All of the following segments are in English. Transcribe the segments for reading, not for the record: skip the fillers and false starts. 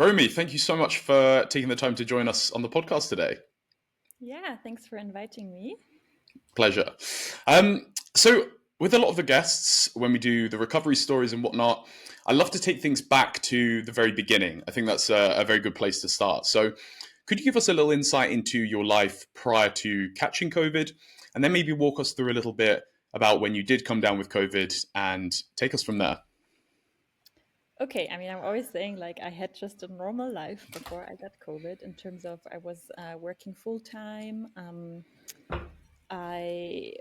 Romy, thank you so much for taking the time to join us on the podcast today. Yeah, thanks for inviting me. Pleasure. So, with a lot of the guests, when we do the recovery stories and whatnot, I love to take things back to the very beginning. I think that's a very good place to start. So, could you give us a little insight into your life prior to catching COVID, and then maybe walk us through a little bit about when you did come down with COVID and take us from there? Okay, I mean, I'm always saying like I had just a normal life before I got COVID in terms of I was working full time. I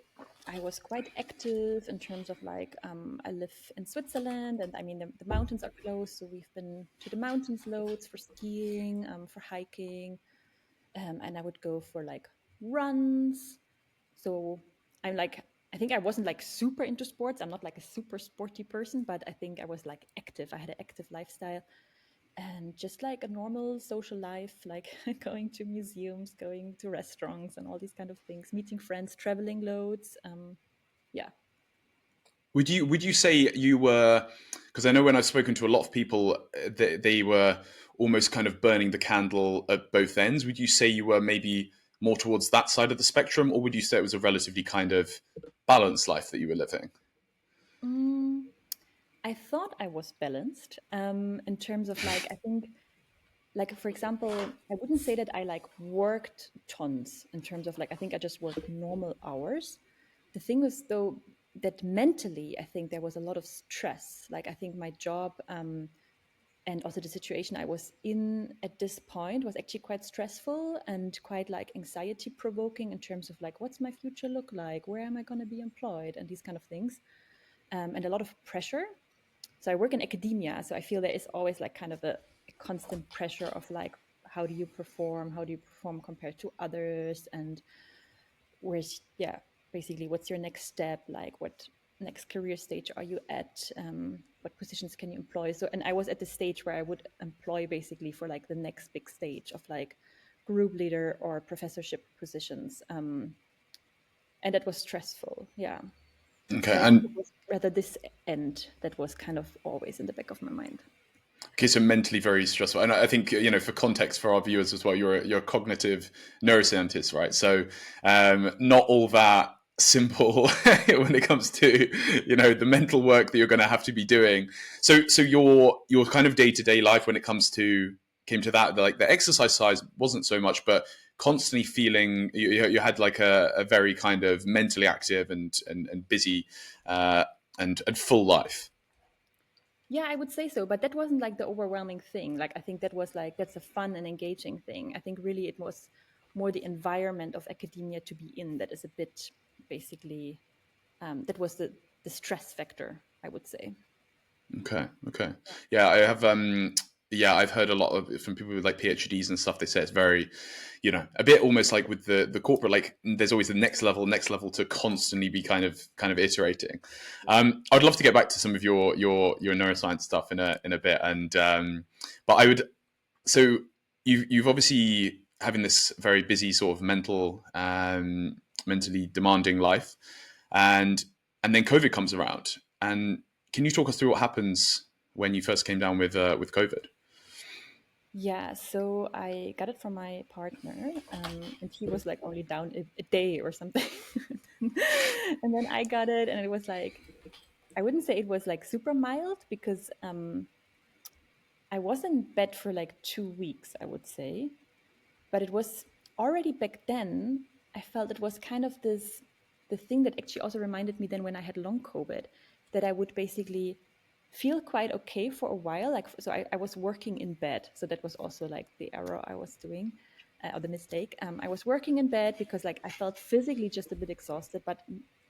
I was quite active in terms of like I live in Switzerland, and I mean the mountains are close, so we've been to the mountains loads for skiing, for hiking, and I would go for like runs. So I'm like, I think I wasn't like super into sports. I'm not like a super sporty person, but I think I was like active. I had an active lifestyle and just like a normal social life, like going to museums, going to restaurants, and all these kind of things, meeting friends, traveling loads. Yeah. Would you say you were? Because I know when I've spoken to a lot of people, they were almost kind of burning the candle at both ends. Would you say you were maybe more towards that side of the spectrum, or would you say it was a relatively kind of balanced life that you were living? Mm, I thought I was balanced in terms of like, I think like for example, I wouldn't say that I like worked tons in terms of like I think I just worked normal hours. The thing was though that mentally I think there was a lot of stress. Like I think my job and also the situation I was in at this point was actually quite stressful and quite like anxiety provoking in terms of like what's my future look like, where am I going to be employed, and these kind of things, and a lot of pressure. So I work in academia, so I feel there is always like kind of a constant pressure of like how do you perform compared to others, and where's yeah basically what's your next step, like what next career stage are you at, what positions can you employ. So and I was at the stage where I would employ basically for like the next big stage of like group leader or professorship positions, and that was stressful, yeah. Okay, So I think it and was rather this end that was kind of always in the back of my mind. okay, so mentally very stressful. And I think for context for our viewers as well, you're a cognitive neuroscientist, right? So not all that simple when it comes to the mental work that you're going to have to be doing. So your kind of day to day life when it came to that, like the exercise size wasn't so much, but constantly feeling you had like a very kind of mentally active and busy and full life. Yeah, I would say so, but that wasn't like the overwhelming thing. Like I think that was like that's a fun and engaging thing. I think really it was more the environment of academia to be in that is a bit basically that was the stress factor, I would say. Okay. Okay. Yeah, I have. Yeah, I've heard a lot of from people with like PhDs and stuff. They say it's very, a bit almost like with the corporate. Like, there's always the next level to constantly be kind of iterating. I'd love to get back to some of your neuroscience stuff in a bit, and but I would. So you've obviously having this very busy sort of mentally demanding life, and and then COVID comes around. And can you talk us through what happens when you first came down with COVID? Yeah, so I got it from my partner, and he was like only down a day or something. And then I got it, and it was like, I wouldn't say it was like super mild because I was in bed for like 2 weeks, I would say. But it was already back then, I felt it was kind of this, the thing that actually also reminded me then when I had long COVID, that I would basically feel quite okay for a while. Like, so I was working in bed. So that was also like the error I was doing. Or the mistake. I was working in bed because like I felt physically just a bit exhausted, but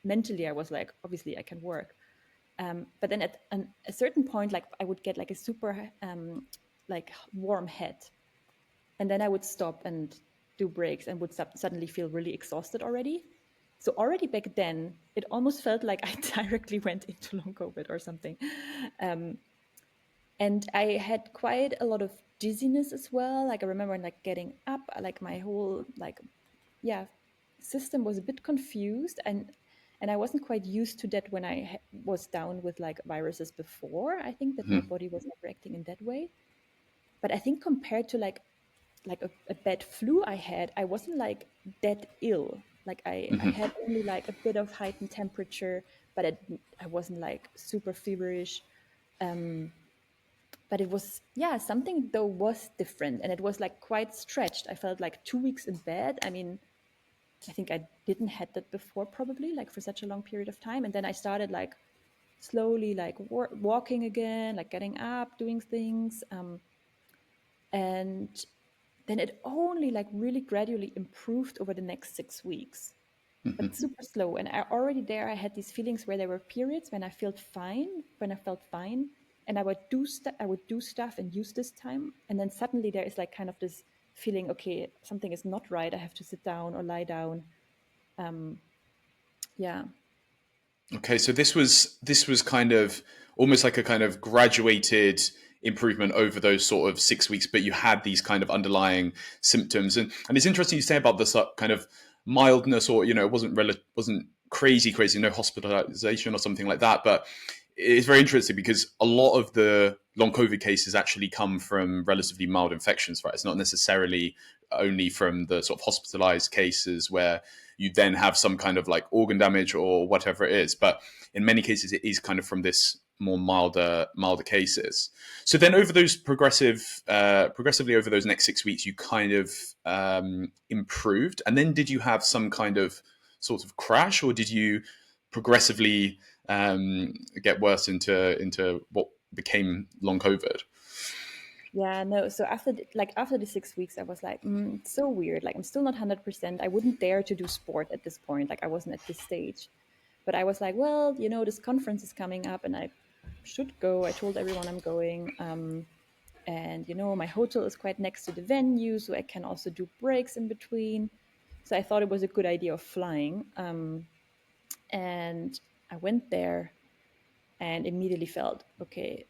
mentally I was like, obviously I can work. But then at a certain point, like I would get like a super like warm head, and then I would stop and do breaks and would suddenly feel really exhausted already. So already back then, it almost felt like I directly went into long COVID or something. Um, and I had quite a lot of dizziness as well. Like I remember like getting up, like my whole like yeah system was a bit confused, and I wasn't quite used to that when I was down with like viruses before. I think that my body was not reacting in that way. But I think compared to like a bad flu I had, I wasn't like that ill. Like I had only like a bit of heightened temperature, but I wasn't like super feverish. Um, but it was, yeah, something though was different, and it was like quite stretched. I felt like 2 weeks in bed. I mean, I think I didn't had that before, probably like for such a long period of time. And then I started like slowly like walking again, like getting up, doing things. And then it only like really gradually improved over the next 6 weeks, but super slow. And I already there, I had these feelings where there were periods when I felt fine, and I would do stuff and use this time. And then suddenly there is like kind of this feeling, okay, something is not right. I have to sit down or lie down. Um, yeah. Okay, so this was kind of almost like a kind of graduated improvement over those sort of 6 weeks, but you had these kind of underlying symptoms, and it's interesting you say about this kind of mildness, or it wasn't crazy, no hospitalization or something like that, but it's very interesting because a lot of the long COVID cases actually come from relatively mild infections, right? It's not necessarily only from the sort of hospitalized cases where you then have some kind of like organ damage or whatever it is. But in many cases, it is kind of from this more milder cases. So then over those progressively over those next 6 weeks, you kind of improved. And then did you have some kind of sort of crash, or did you progressively get worse into what became long COVID? Yeah, no. So after the 6 weeks, I was like, it's so weird. Like I'm still not 100%. I wouldn't dare to do sport at this point. Like I wasn't at this stage. But I was like, well, this conference is coming up, and I should go. I told everyone I'm going. And my hotel is quite next to the venue, so I can also do breaks in between. So I thought it was a good idea of flying. And I went there and immediately felt okay.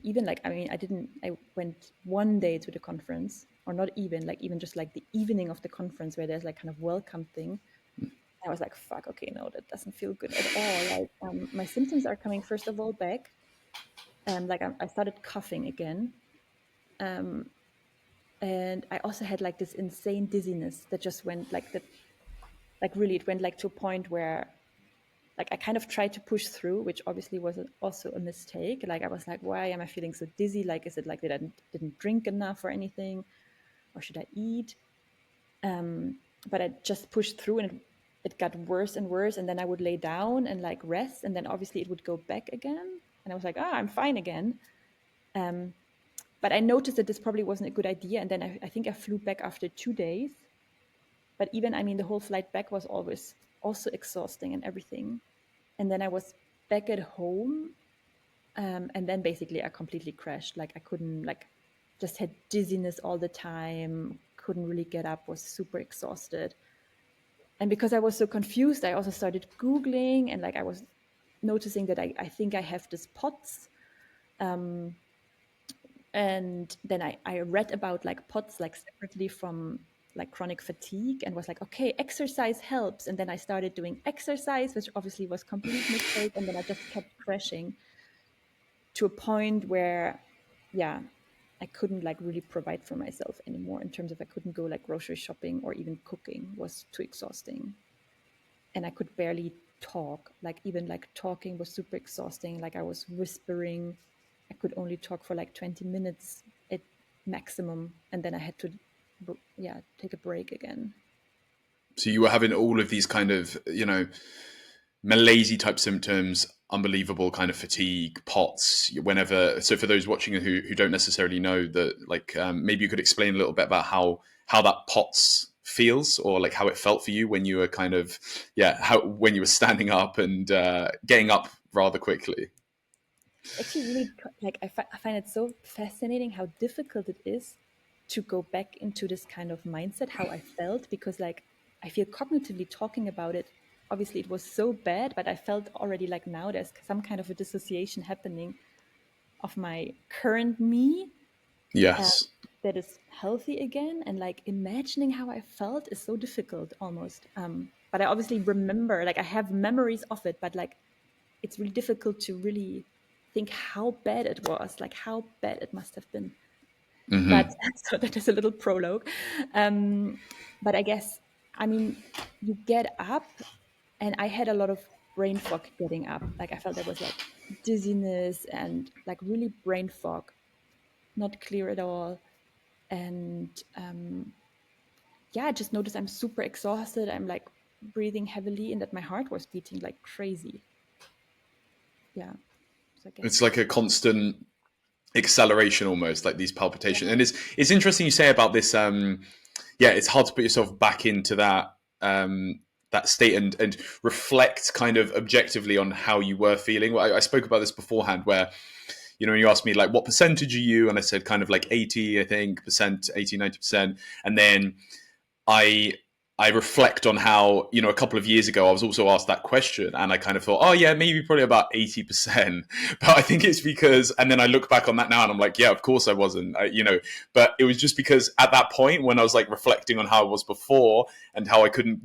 Even like, I mean, I went one day to the conference, or not even, like even just like the evening of the conference where there's like kind of welcome thing. I was like, fuck, okay, no, that doesn't feel good at all. Like my symptoms are coming first of all back. Like I started coughing again. Um, and I also had like this insane dizziness that just went like that, like really, it went like to a point where like I kind of tried to push through, which obviously was also a mistake. Like I was like, why am I feeling so dizzy? Like, is it like that I didn't drink enough or anything, or should I eat? But I just pushed through, and it got worse and worse. And then I would lay down and like rest, and then obviously it would go back again. And I was like, I'm fine again. Um, but I noticed that this probably wasn't a good idea. And then I think I flew back after 2 days. But even, I mean, the whole flight back was always also exhausting and everything. And then I was back at home. And then basically I completely crashed. Like I couldn't, like, just had dizziness all the time, couldn't really get up, was super exhausted. And because I was so confused, I also started Googling, and like I was noticing that I think I have this POTS. And then I read about like POTS like separately from like chronic fatigue, and was like, okay, exercise helps. And then I started doing exercise, which obviously was complete mistake. And then I just kept crashing to a point where, yeah, I couldn't like really provide for myself anymore, in terms of I couldn't go like grocery shopping, or even cooking was too exhausting. And I could barely talk. Like even like talking was super exhausting. Like I was whispering. I could only talk for like 20 minutes at maximum, and then I had to, yeah, take a break again. So you were having all of these kind of malaise type symptoms, unbelievable kind of fatigue, POTS, whenever. So for those watching who don't necessarily know that, like maybe you could explain a little bit about how that POTS feels, or like how it felt for you when you were kind of, yeah, how when you were standing up and getting up rather quickly. It's actually really like I find it so fascinating how difficult it is to go back into this kind of mindset, how I felt, because like I feel cognitively talking about it, obviously it was so bad, but I felt already like now there's some kind of a dissociation happening of my current me, uh, Yes. that is healthy again. And like imagining how I felt is so difficult almost. But I obviously remember, like I have memories of it, but like it's really difficult to really think how bad it was, like how bad it must have been. But so that is a little prologue. Um, but I guess, I mean, you get up, and I had a lot of brain fog getting up. Like I felt there was like dizziness and like really brain fog, not clear at all. And yeah, I just noticed I'm super exhausted. I'm like breathing heavily, and that my heart was beating like crazy. Yeah. So I It's guess, like a constant acceleration, almost like these palpitations. yeah, And it's interesting you say about this. Yeah, it's hard to put yourself back into that state and reflect kind of objectively on how you were feeling. I spoke about this beforehand, where you asked me like what percentage are you, and I said kind of like 80, I think percent, 80, 90%, and then I I reflect on how, a couple of years ago I was also asked that question, and I kind of thought, oh yeah, maybe probably about 80%. But I think it's because, and then I look back on that now and I'm like, yeah, of course I wasn't, but it was just because at that point when I was like reflecting on how I was before and how I couldn't,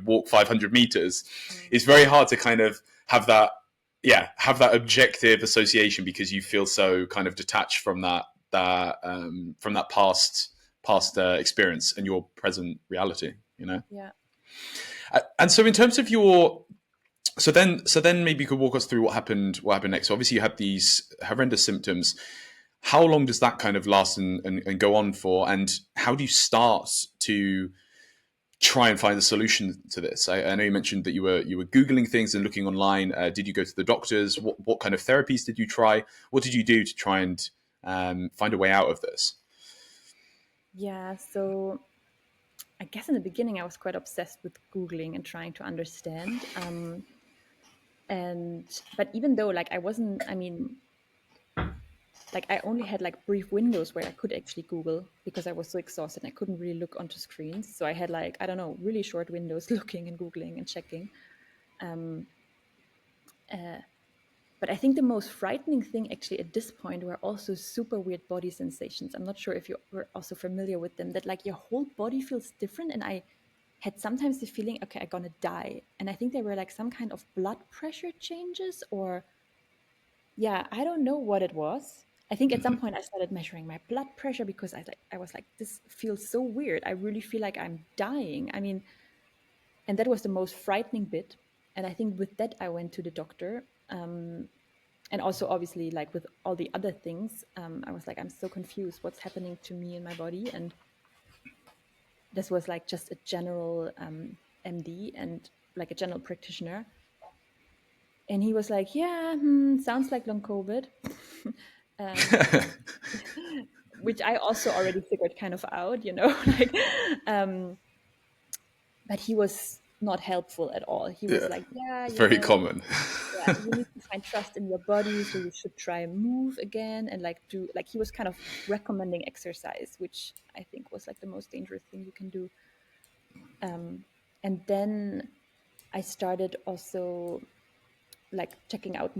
walk 500 meters, mm, it's very hard to kind of have that, yeah, have that objective association because you feel so kind of detached from that past experience and your present reality. yeah. And so in terms of your so then maybe you could walk us through what happened next. So obviously you had these horrendous symptoms. How long does that kind of last and go on for, and how do you start to try and find a solution to this? I know you mentioned that you were googling things and looking online. Did you go to the doctors? What kind of therapies did you try? What did you do to try and find a way out of this? Yeah. So I guess in the beginning I was quite obsessed with Googling and trying to understand. And but even though like I wasn't, I mean, like I only had like brief windows where I could actually Google because I was so exhausted and I couldn't really look onto screens. So I had like, I don't know, really short windows looking and Googling and checking. Um, uh, but I think the most frightening thing actually at this point were also super weird body sensations. I'm not sure if you were also familiar with them, that like your whole body feels different. And I had sometimes the feeling, okay, I'm gonna die. And I think there were like some kind of blood pressure changes, or yeah, I don't know what it was. I think at some point I started measuring my blood pressure because I was like, this feels so weird. I really feel like I'm dying. I mean, and that was the most frightening bit. And I think with that I went to the doctor. And also obviously like with all the other things, I was like, I'm so confused. What's happening to me in my body? And this was like just a general MD and like a general practitioner. And he was like, yeah, sounds like long COVID. um, which I also already figured kind of out, like, um, but he was not helpful at all. He was Yeah, like, yeah, very common. yeah, you need to find trust in your body, so you should try and move again, and like do like he was kind of recommending exercise, which I think was like the most dangerous thing you can do. Um, and then I started also like checking out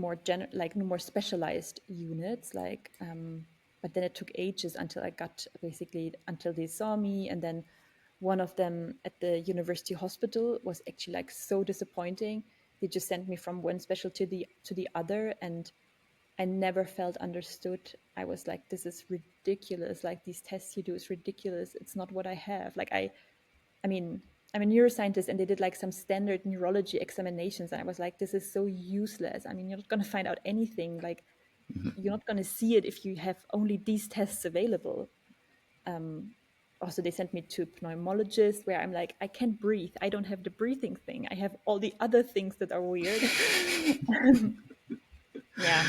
like more specialized units, like but then it took ages until I got basically until they saw me. And then one of them at the university hospital was actually like so disappointing. They just sent me from one specialty to the other, and I never felt understood. I was like, this is ridiculous, like these tests you do is ridiculous, it's not what I have. Like I mean, I'm a neuroscientist, and they did like some standard neurology examinations. And I was like, this is so useless. I mean, you're not going to find out anything. Like, you're not going to see it if you have only these tests available. Also, they sent me to pneumologist, where I'm like, I can't breathe. I don't have the breathing thing. I have all the other things that are weird. Yeah.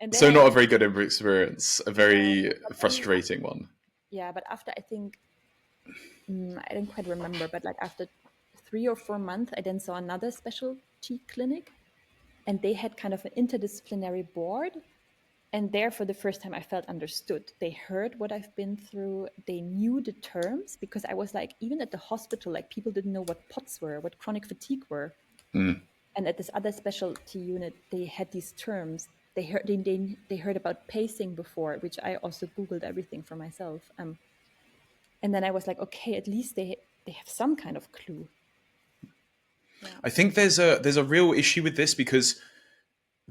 And then So I not a actually, very good experience, a no, very but then, frustrating one. yeah, but after I think, I don't quite remember, but like after 3 or 4 months, I then saw another specialty clinic, and they had kind of an interdisciplinary board. And there, for the first time, I felt understood. They heard what I've been through. They knew the terms, because I was like, even at the hospital, like people didn't know what POTS were, what chronic fatigue were. And at this other specialty unit, they had these terms. They heard about pacing before, which I also Googled everything for myself. And then I was like, okay, at least they have some kind of clue. Yeah. I think there's a real issue with this because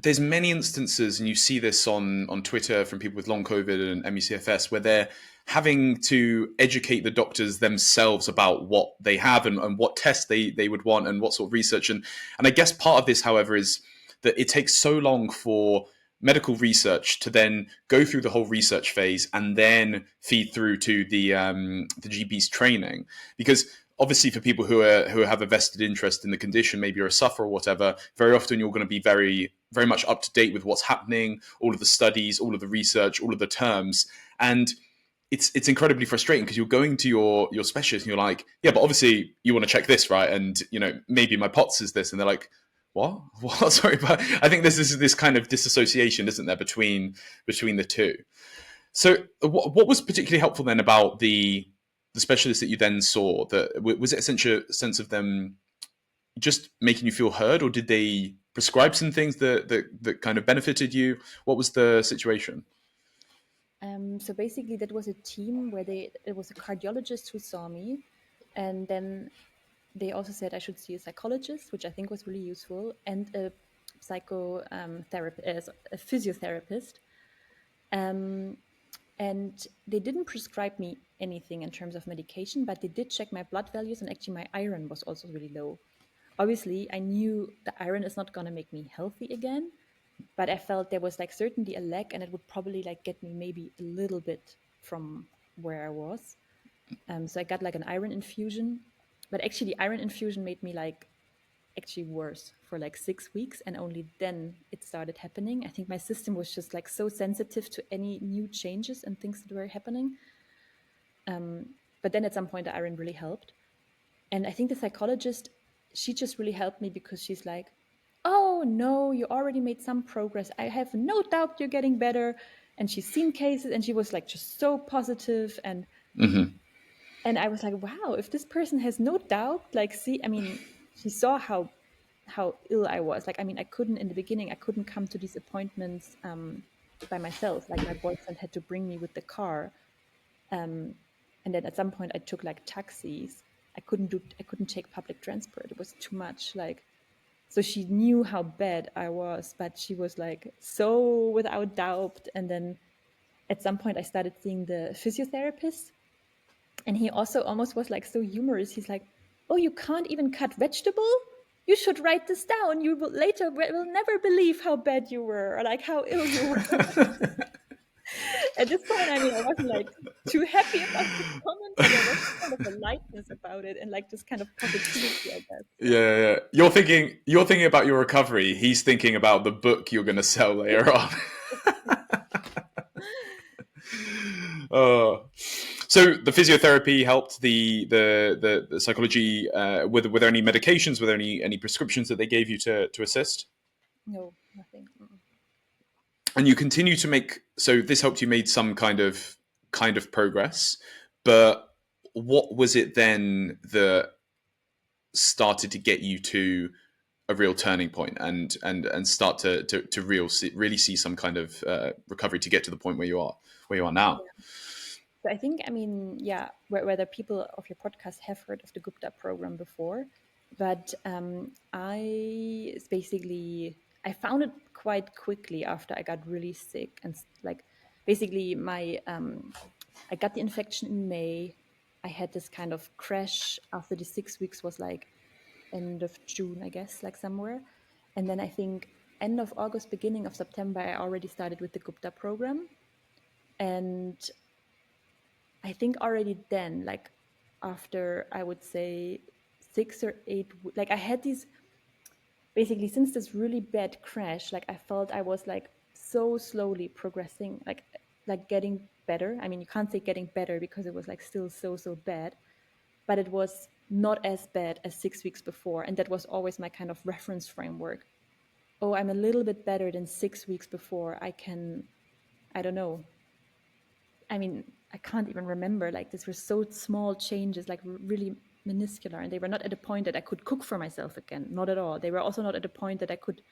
there's many instances, and you see this on Twitter from people with long COVID and ME/CFS, where they're having to educate the doctors themselves about what they have and what tests they would want and what sort of research. And I guess part of this, however, is that it takes so long for medical research to then go through the whole research phase and then feed through to the GP's training, because obviously for people who have a vested interest in the condition, maybe you're a sufferer or whatever, very often you're going to be very much up to date with what's happening, all of the studies, all of the research, all of the terms. And it's incredibly frustrating because you're going to your specialist and you're like, yeah, but obviously you want to check this, right? And maybe my POTS is this, and they're like, what? Sorry, but I think this is this kind of disassociation, isn't there, between the two? So what was particularly helpful then about the specialist that you then saw? That was it essentially a sense of them just making you feel heard, or did they prescribe some things that kind of benefited you? What was the situation? So basically, that was a team where it was a cardiologist who saw me, and then they also said I should see a psychologist, which I think was really useful, and a therapist, a physiotherapist. Um, and they didn't prescribe me anything in terms of medication, but they did check my blood values, and actually my iron was also really low. Obviously, I knew the iron is not going to make me healthy again, but I felt there was like certainly a lack, and it would probably like get me maybe a little bit from where I was. So I got like an iron infusion, but actually the iron infusion made me like actually worse for like 6 weeks, and only then it started happening. I think my system was just like so sensitive to any new changes and things that were happening. But then at some point the iron really helped. And I think the psychologist, she just really helped me because she's like, oh no, you already made some progress. I have no doubt you're getting better. And she's seen cases, and she was like just so positive. And I was like, wow, if this person has no doubt, like, see, I mean, she saw how ill I was. Like, I mean, I couldn't in the beginning, I couldn't come to these appointments by myself. Like, my boyfriend had to bring me with the car. And then at some point, I took like taxis. I couldn't take public transport. It was too much. Like, so she knew how bad I was, but she was like so without doubt. And then at some point, I started seeing the physiotherapist, and he also almost was like so humorous. He's like, "Oh, you can't even cut vegetable? You should write this down. You will later will never believe how bad you were, or like how ill you were." At this point, I mean, I wasn't like too happy about this comment, but there was kind of a lightness about it and like this kind of positivity, I guess. Yeah. Yeah. You're thinking about your recovery. He's thinking about the book you're going to sell later on. Oh, so the physiotherapy helped. The psychology. Were there any medications? Were there any prescriptions that they gave you to assist? No, nothing. Mm-mm. And you continue to make. So this helped you made some kind of progress. But what was it then that started to get you to a real turning point and start to really see some kind of recovery to get to the point where you are now? So I think, I mean, yeah, whether people of your podcast have heard of the Gupta program before, but I found it quite quickly after I got really sick, and like basically I got the infection in May. I had this kind of crash after the 6 weeks was like end of June, I guess, like somewhere. And then I think end of August, beginning of September, I already started with the Gupta program. And I think already then, like after I would say 6 or 8, like I had these basically since this really bad crash, like I felt I was like so slowly progressing, like getting better. I mean, you can't say getting better because it was like still so bad, but it was not as bad as 6 weeks before. And that was always my kind of reference framework. Oh, I'm a little bit better than 6 weeks before. I don't know, I mean, I can't even remember. Like, these were so small changes, like really minuscular, and they were not at a point that I could cook for myself again. Not at all. They were also not at a point that I could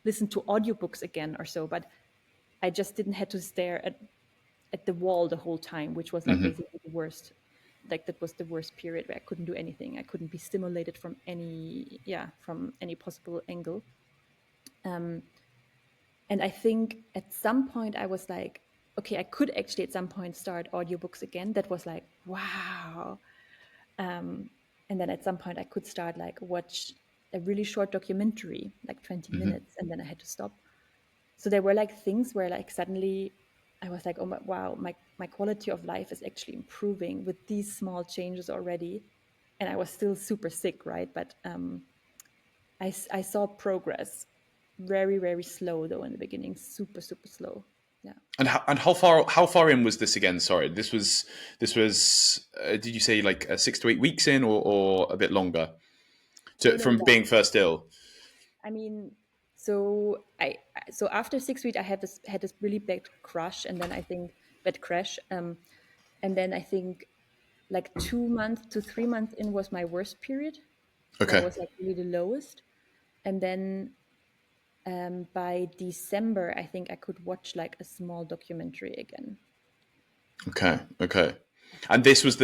listen to audiobooks again or so. But I just didn't have to stare at the wall the whole time, which was like basically the worst. Like that was the worst period where I couldn't do anything. I couldn't be stimulated from any possible angle. And I think at some point I was like, okay, I could actually at some point start audiobooks again. That was like, wow. Um, and then at some point I could start like watch a really short documentary, like 20 minutes, and then I had to stop. So there were like things where like suddenly I was like, oh my, wow, my quality of life is actually improving with these small changes already. And I was still super sick, right? But I saw progress, very, very slow though in the beginning, super, super slow. Yeah. And how far in was this again? Sorry, this was did you say like 6 to 8 weeks in, or a bit longer No, to no, from no. being first ill? I mean, so so after 6 weeks, I had this really bad crush, and then I think bad crash, and then I think like 2 months to 3 months in was my worst period, where I Okay, was like really the lowest, and then by December, I think I could watch like a small documentary again. okay, okay. And this was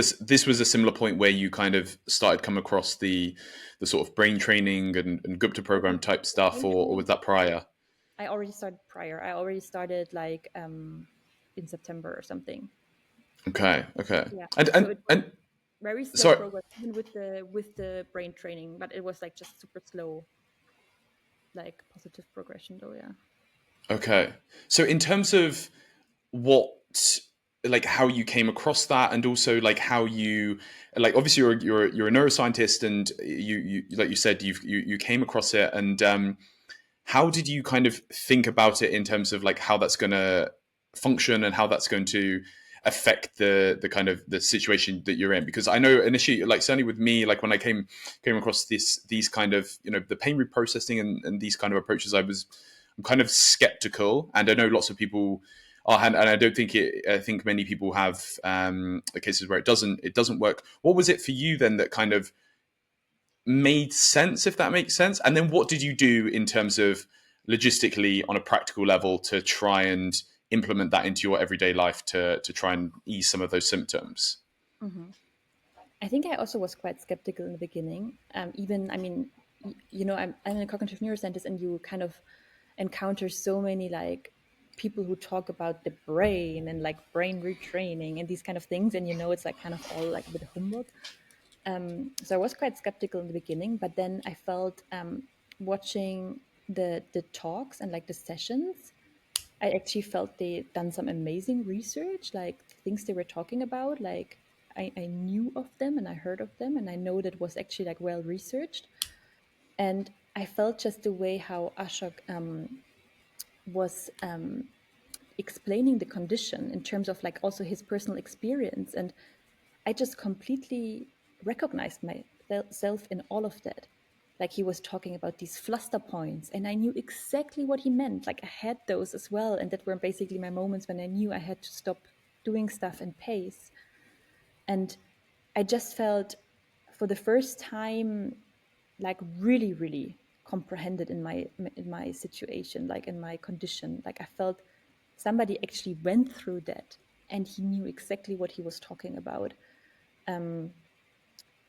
a similar point where you kind of started come across the sort of brain training and Gupta The program type stuff, brain or was training, that prior? I already started prior. I already started like in September or something. Okay, okay. Yeah. And So and it was and very slow sorry. progress, even with the brain training, but it was like just super slow, like positive progression though. Yeah. Okay. So in terms of what, like how you came across that, and also like how you, like obviously you're a neuroscientist, and you like you said you came across it, and how did you kind of think about it in terms of like how that's going to function and how that's going to affect the kind of the situation that you're in? Because I know initially, like certainly with me, like when I came across these kind of, the pain reprocessing and these kind of approaches, I'm kind of skeptical, and I know lots of people are, and I don't think I think many people have the cases where it doesn't work. What was it for you then that kind of made sense, if that makes sense? And then what did you do in terms of logistically on a practical level to try and implement that into your everyday life to try and ease some of those symptoms? Hmm. I think I also was quite skeptical in the beginning. Even, I mean, I'm a cognitive neuroscientist, and you kind of encounter so many like people who talk about the brain and like brain retraining and these kind of things, and it's like kind of all like a bit humbug. So I was quite skeptical in the beginning, but then I felt watching the talks and like the sessions, I actually felt they done some amazing research, like the things they were talking about. Like I knew of them and I heard of them, and I know that was actually like well researched. And I felt just the way how Ashok was explaining the condition in terms of like also his personal experience, and I just completely recognized myself in all of that. Like he was talking about these fluster points, and I knew exactly what he meant. Like I had those as well, and that were basically my moments when I knew I had to stop doing stuff and pace. And I just felt for the first time like really, really comprehended in my situation, like in my condition. Like I felt somebody actually went through that, and he knew exactly what he was talking about.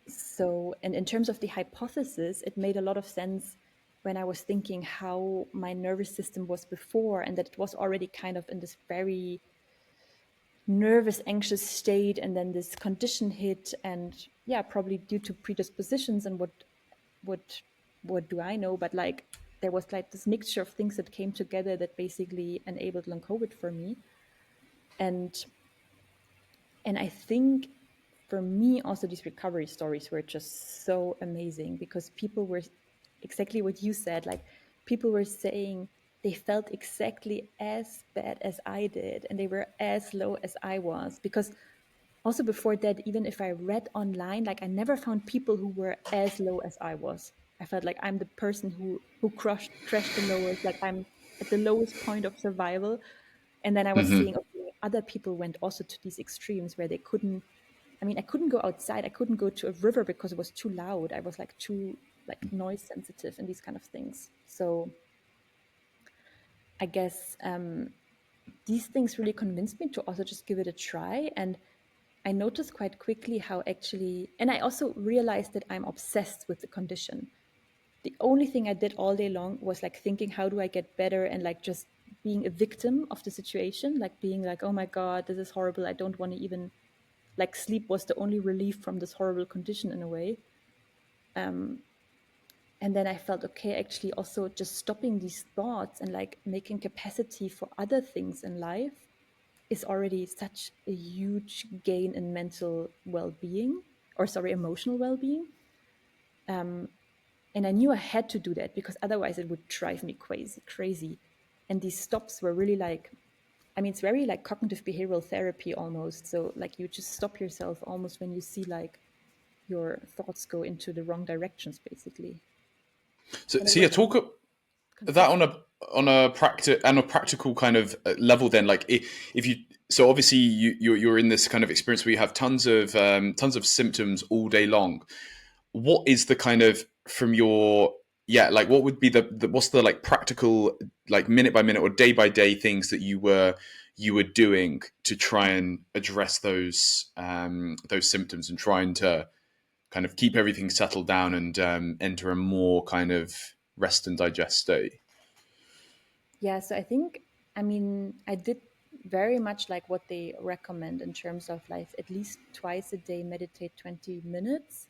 So, and in terms of the hypothesis, it made a lot of sense when I was thinking how my nervous system was before, and that it was already kind of in this very nervous, anxious state, and then this condition hit, and yeah, probably due to predispositions and what what do I know, but like there was like this mixture of things that came together that basically enabled long COVID for me, and I think for me also these recovery stories were just so amazing because people were exactly what you said, like people were saying they felt exactly as bad as I did and they were as low as I was. Because also before that, even if I read online, like I never found people who were as low as I was. I felt like I'm the person who crashed the lowest, like I'm at the lowest point of survival. And then I was seeing, okay, other people went also to these extremes where they couldn't, I mean, I couldn't go outside. I couldn't go to a river because it was too loud. I was like too like noise sensitive and these kind of things. So I guess these things really convinced me to also just give it a try. And I noticed quite quickly how actually, and I also realized that I'm obsessed with the condition. The only thing I did all day long was like thinking, how do I get better and like just being a victim of the situation, like being like, oh my God, this is horrible. I don't want to even, like, sleep was the only relief from this horrible condition in a way. And then I felt, okay, actually also just stopping these thoughts and like making capacity for other things in life is already such a huge gain in mental well-being, or sorry, emotional well-being. And I knew I had to do that because otherwise it would drive me crazy. And these stops were really like, I mean, it's very like cognitive behavioral therapy almost. So like you just stop yourself almost when you see like your thoughts go into the wrong directions, basically. So, And it so yeah, was talk that continue. on a practical kind of level. Then, like if you, so obviously you're in this kind of experience where you have tons of symptoms all day long. What is the kind of from your, yeah, like what would be the what's the like practical, like minute by minute or day by day things that you were doing to try and address those symptoms and trying to kind of keep everything settled down and enter a more kind of rest and digest state? Yeah, so I think, I mean, I did very much like what they recommend in terms of like at least twice a day meditate 20 minutes.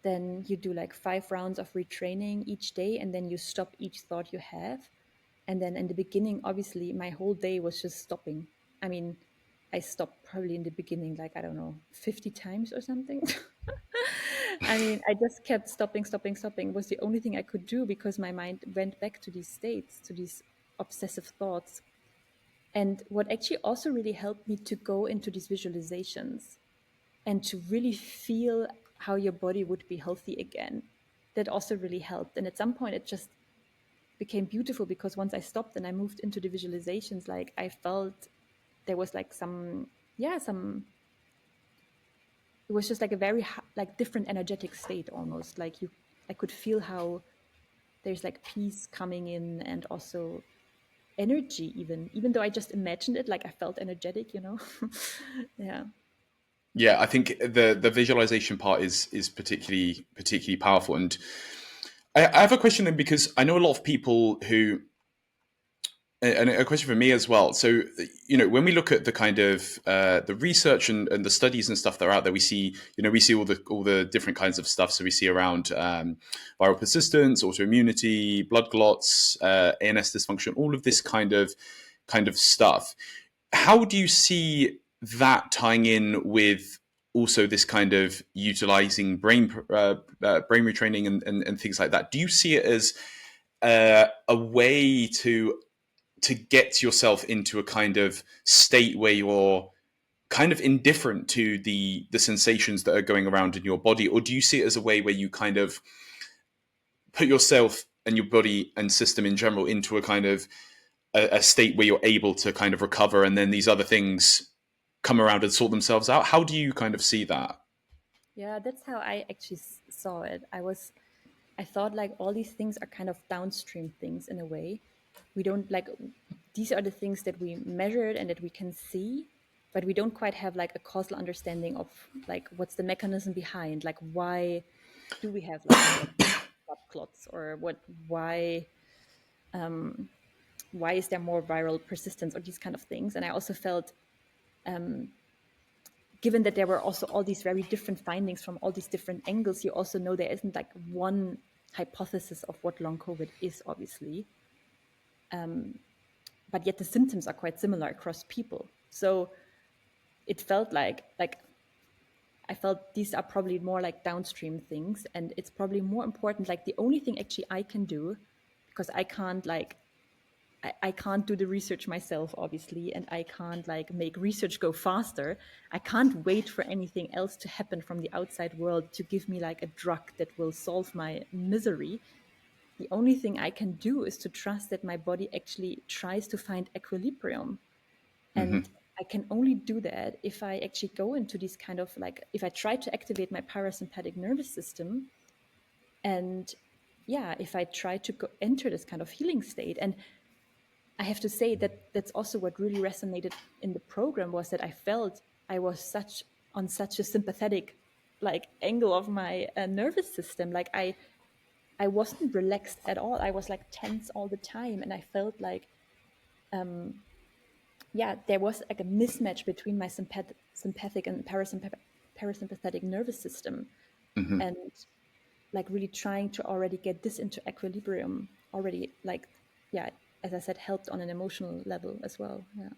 Then you do like 5 rounds of retraining each day, and then you stop each thought you have. And then in the beginning, obviously, my whole day was just stopping. I mean, I stopped probably in the beginning, like, I don't know, 50 times or something. I mean, I just kept stopping, stopping, stopping. It was the only thing I could do because my mind went back to these states, to these obsessive thoughts. And what actually also really helped me to go into these visualizations and to really feel how your body would be healthy again, that also really helped. And at some point, it just became beautiful because once I stopped and I moved into the visualizations, like I felt there was like some, yeah, some, it was just like a very like different energetic state almost. Like you, I could feel how there's like peace coming in, and also energy, even though I just imagined it, like I felt energetic, you know. Yeah. Yeah, I think the visualization part is particularly powerful. And I have a question then, because I know a lot of people who, and a question for me as well. So, you know, when we look at the kind of the research and the studies and stuff that are out there, we see, you know, we see all the different kinds of stuff. So we see around viral persistence, autoimmunity, blood clots, ANS dysfunction, all of this kind of stuff. How do you see that tying in with also this kind of utilizing brain retraining and things like that? Do you see it as a way to get yourself into a kind of state where you're kind of indifferent to the sensations that are going around in your body, or do you see it as a way where you kind of put yourself and your body and system in general into a kind of a state where you're able to kind of recover, and then these other things come around and sort themselves out? How do you kind of see that? Yeah, that's how I actually saw it. I thought like all these things are kind of downstream things in a way. We don't like, these are the things that we measured and that we can see, but we don't quite have like a causal understanding of like what's the mechanism behind, like why do we have like more blood clots, or why is there more viral persistence, or these kind of things. And I also felt, given that there were also all these very different findings from all these different angles, you also know there isn't like one hypothesis of what long COVID is, obviously. But yet the symptoms are quite similar across people. So it felt like I felt these are probably more like downstream things, and it's probably more important. Like the only thing actually I can do, because I can't like I can't do the research myself, obviously, and I can't like make research go faster. I can't wait for anything else to happen from the outside world to give me like a drug that will solve my misery. The only thing I can do is to trust that my body actually tries to find equilibrium. And I can only do that if I actually go into these kind of like, if I try to activate my parasympathetic nervous system, and yeah, if I try to enter this kind of healing state. And I have to say that that's also what really resonated in the program, was that I felt I was on such a sympathetic like angle of my nervous system. Like I wasn't relaxed at all. I was like tense all the time, and I felt like yeah, there was like a mismatch between my sympathetic and parasympathetic nervous system, and like really trying to already get this into equilibrium already, like, yeah, as I said, helped on an emotional level as well. Yeah.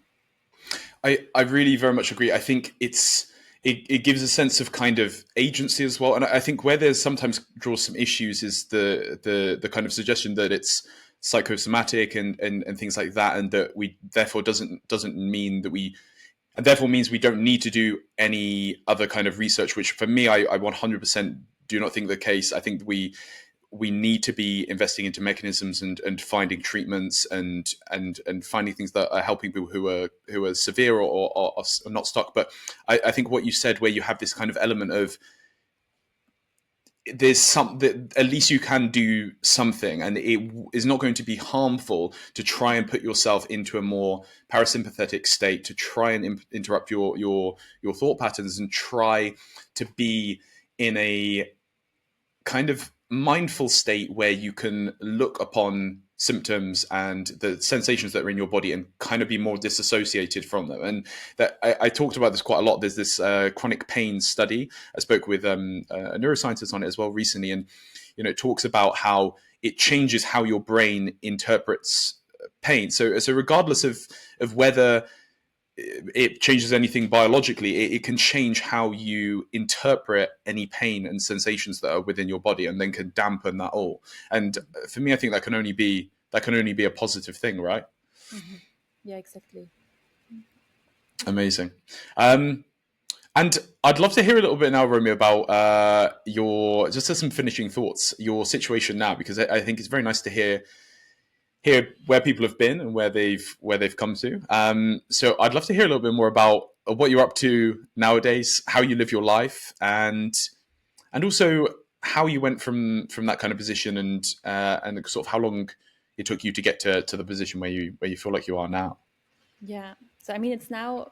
I really very much agree. I think it gives a sense of kind of agency as well. And I think where there's sometimes draws some issues is the kind of suggestion that it's psychosomatic and things like that, and that we therefore doesn't mean that we and therefore means we don't need to do any other kind of research, which for me I 100% do not think the case. I think we need to be investing into mechanisms and finding treatments and finding things that are helping people who are severe or are not stuck. But I think what you said, where you have this kind of element of there's some that at least you can do something, and it is not going to be harmful to try and put yourself into a more parasympathetic state, to try and interrupt your thought patterns and try to be in a kind of mindful state where you can look upon symptoms and the sensations that are in your body and kind of be more disassociated from them. And that I talked about this quite a lot. There's this chronic pain study. I spoke with a neuroscientist on it as well recently, and it talks about how it changes how your brain interprets pain. So regardless of whether it changes anything biologically, it can change how you interpret any pain and sensations that are within your body, and then can dampen that all. And for me, I think that can only be a positive thing, right? Hmm. Yeah, exactly. Amazing. And I'd love to hear a little bit now, Romeo, about your just as some finishing thoughts, your situation now, because I think it's very nice to hear where people have been and where they've come to. So I'd love to hear a little bit more about what you're up to nowadays, how you live your life, and also how you went from that kind of position, and sort of how long it took you to get to the position where you feel like you are now. Yeah. So I mean, it's now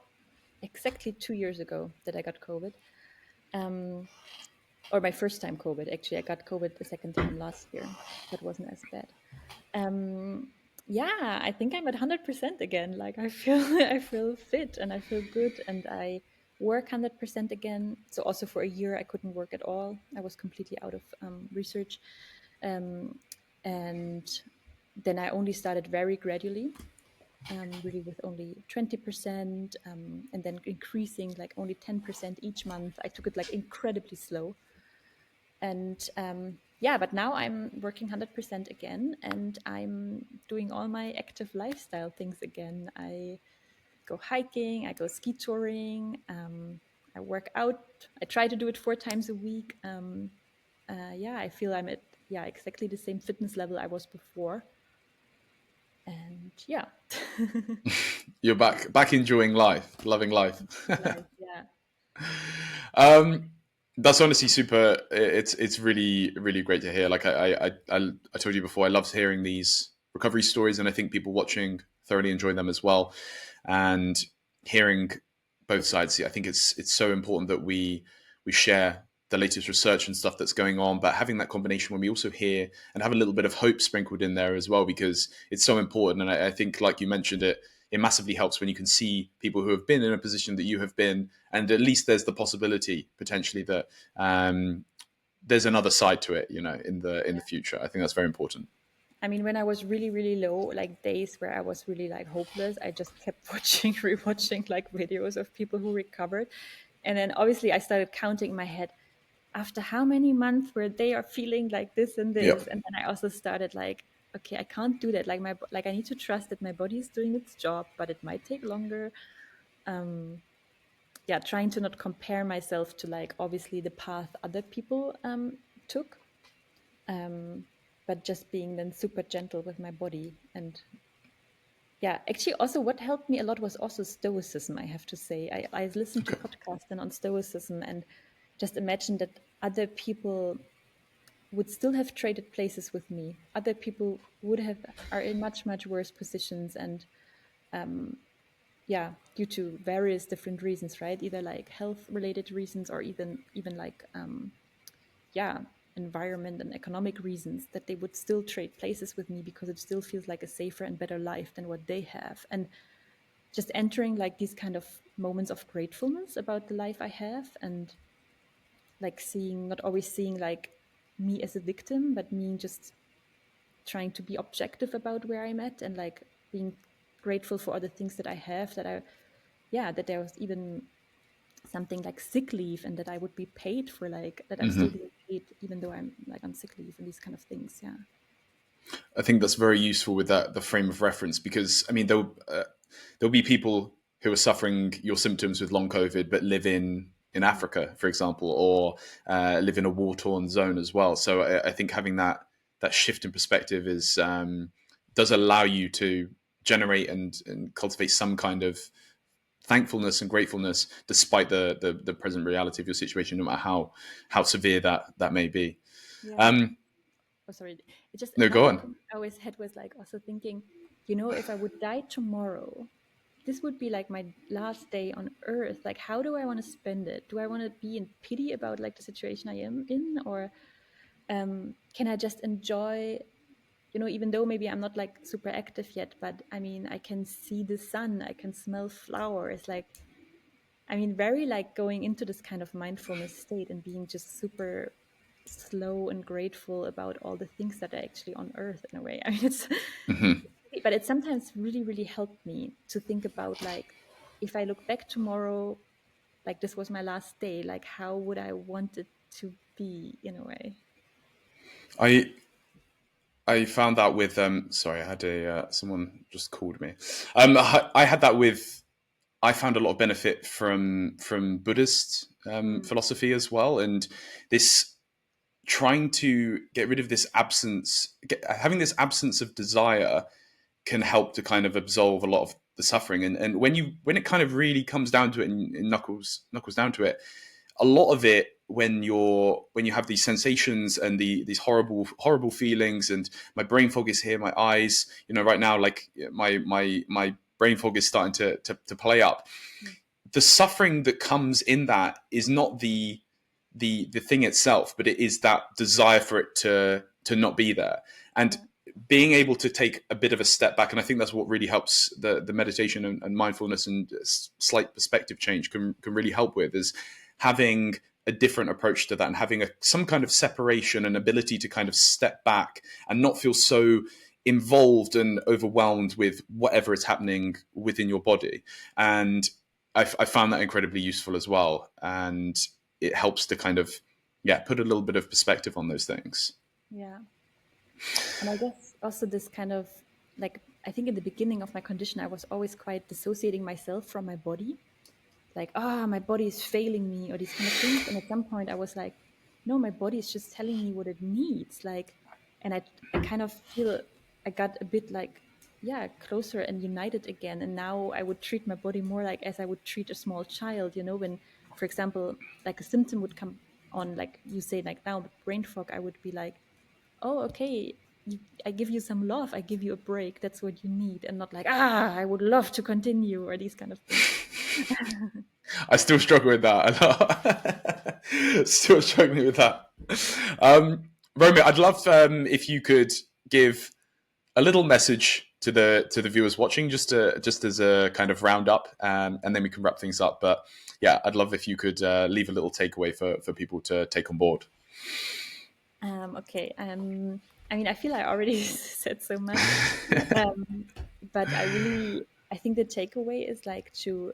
exactly 2 years ago that I got COVID. Um, or my first time COVID. Actually, I got COVID the second time last year. That wasn't as bad. Um, yeah, I think I'm at 100% again. Like I feel, I feel fit and I feel good, and I work 100% again. So also for a year, I couldn't work at all. I was completely out of research, um, and then I only started very gradually. Really with only 20%, and then increasing like only 10% each month. I took it like incredibly slow, and yeah, but now I'm working 100% again, and I'm doing all my active lifestyle things again. I go hiking, I go ski touring, I work out. I try to do it 4 times a week. Yeah, I feel I'm at, yeah, exactly the same fitness level I was before, and yeah. You're back enjoying life, loving life. Life, yeah. um, that's honestly super. It's really really great to hear. Like I told you before, I love hearing these recovery stories, and I think people watching thoroughly enjoy them as well. And hearing both sides, I think it's so important that we share the latest research and stuff that's going on, but having that combination when we also hear and have a little bit of hope sprinkled in there as well, because it's so important. And I think, like you mentioned, it massively helps when you can see people who have been in a position that you have been, and at least there's the possibility potentially that there's another side to it, in the future. I think that's very important. I mean, when I was really, really low, like days where I was really like hopeless, I just kept watching, rewatching like videos of people who recovered. And then obviously I started counting in my head after how many months where they are feeling like this and Yep. this. And then I also started like, okay, I can't do that. Like like I need to trust that my body is doing its job, but it might take longer. Um, yeah, trying to not compare myself to like obviously the path other people took, um, but just being then super gentle with my body. And yeah, actually, also what helped me a lot was also stoicism, I have to say. I listened to Okay. podcasts and on stoicism, and just imagine that other people would still have traded places with me. Other people would have are in much, much worse positions, and yeah, due to various different reasons, right? Either like health related reasons, or even like yeah, environment and economic reasons, that they would still trade places with me because it still feels like a safer and better life than what they have. And just entering like these kind of moments of gratefulness about the life I have, and like seeing, not always seeing like me as a victim, but me just trying to be objective about where I'm at, and like being grateful for other things that I have, that I, yeah, that there was even something like sick leave, and that I would be paid for, like that I'm still being paid even though I'm like on sick leave, and these kind of things. Yeah. I think that's very useful with that the frame of reference, because I mean there'll be people who are suffering your symptoms with long COVID but live in Mm. Africa, for example, or live in a war torn zone as well. So I think having that shift in perspective is does allow you to generate and cultivate some kind of thankfulness and gratefulness despite the present reality of your situation, no matter how severe that may be. Yeah. Um, Oh, sorry. It just, no, go another on. thing I always had was like also thinking, you know, if I would die tomorrow, this would be like my last day on earth. Like, how do I want to spend it? Do I want to be in pity about like the situation I am in, or can I just enjoy, you know, even though maybe I'm not like super active yet, but I mean, I can see the sun, I can smell flowers. Like, I mean, very like going into this kind of mindfulness state and being just super slow and grateful about all the things that are actually on earth in a way. I mean, it's, but it sometimes really, really helped me to think about like, if I look back tomorrow, like this was my last day, like how would I want it to be in a way? I I found that with sorry, I had a someone just called me. I had that with. I found a lot of benefit from Buddhist Mm, philosophy as well, and this trying to get rid of this absence, having this absence of desire can help to kind of absolve a lot of the suffering. And when it kind of really comes down to it and knuckles down to it, a lot of it, when you have these sensations and these horrible feelings, and my brain fog is here, my eyes, right now, like my brain fog is starting to play up. mm, The suffering that comes in that is not the thing itself, but it is that desire for it to not be there. And yeah, being able to take a bit of a step back, and I think that's what really helps the meditation and mindfulness and slight perspective change can really help with, is having a different approach to that, and having some kind of separation and ability to kind of step back and not feel so involved and overwhelmed with whatever is happening within your body. And I found that incredibly useful as well, and it helps to kind of put a little bit of perspective on those things. yeah. And I guess also this kind of like, I think in the beginning of my condition, I was always quite dissociating myself from my body, like, ah, my body is failing me, or these kind of things. And at some point I was like, no, my body is just telling me what it needs. Like, and I kind of feel I got a bit like, yeah, closer and united again. And now I would treat my body more like as I would treat a small child, you know, when, for example, like a symptom would come on, like you say, like now brain fog, I would be like, oh, okay, I give you some love, I give you a break, that's what you need, and not like, ah, I would love to continue, or these kind of things. I still struggle with that a lot. Still struggling with that. Romy, I'd love if you could give a little message to the viewers watching, just as a kind of roundup, and then we can wrap things up. But yeah, I'd love if you could leave a little takeaway for people to take on board. Okay. I mean, I feel I already said so much, um, but I think the takeaway is like to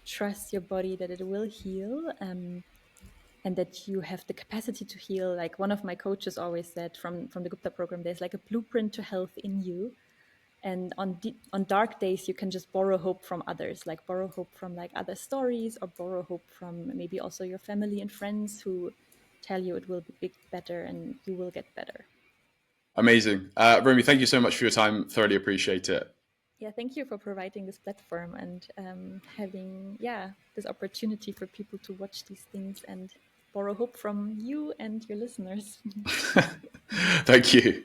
trust your body that it will heal, and that you have the capacity to heal. Like one of my coaches always said from the Gupta program, there's like a blueprint to health in you, and on dark days you can just borrow hope from others, like borrow hope from like other stories, or borrow hope from maybe also your family and friends who tell you it will be better and you will get better. Amazing, Romy. Thank you so much for your time. Thoroughly appreciate it. Yeah, thank you for providing this platform and having, yeah, this opportunity for people to watch these things and borrow hope from you and your listeners. Thank you.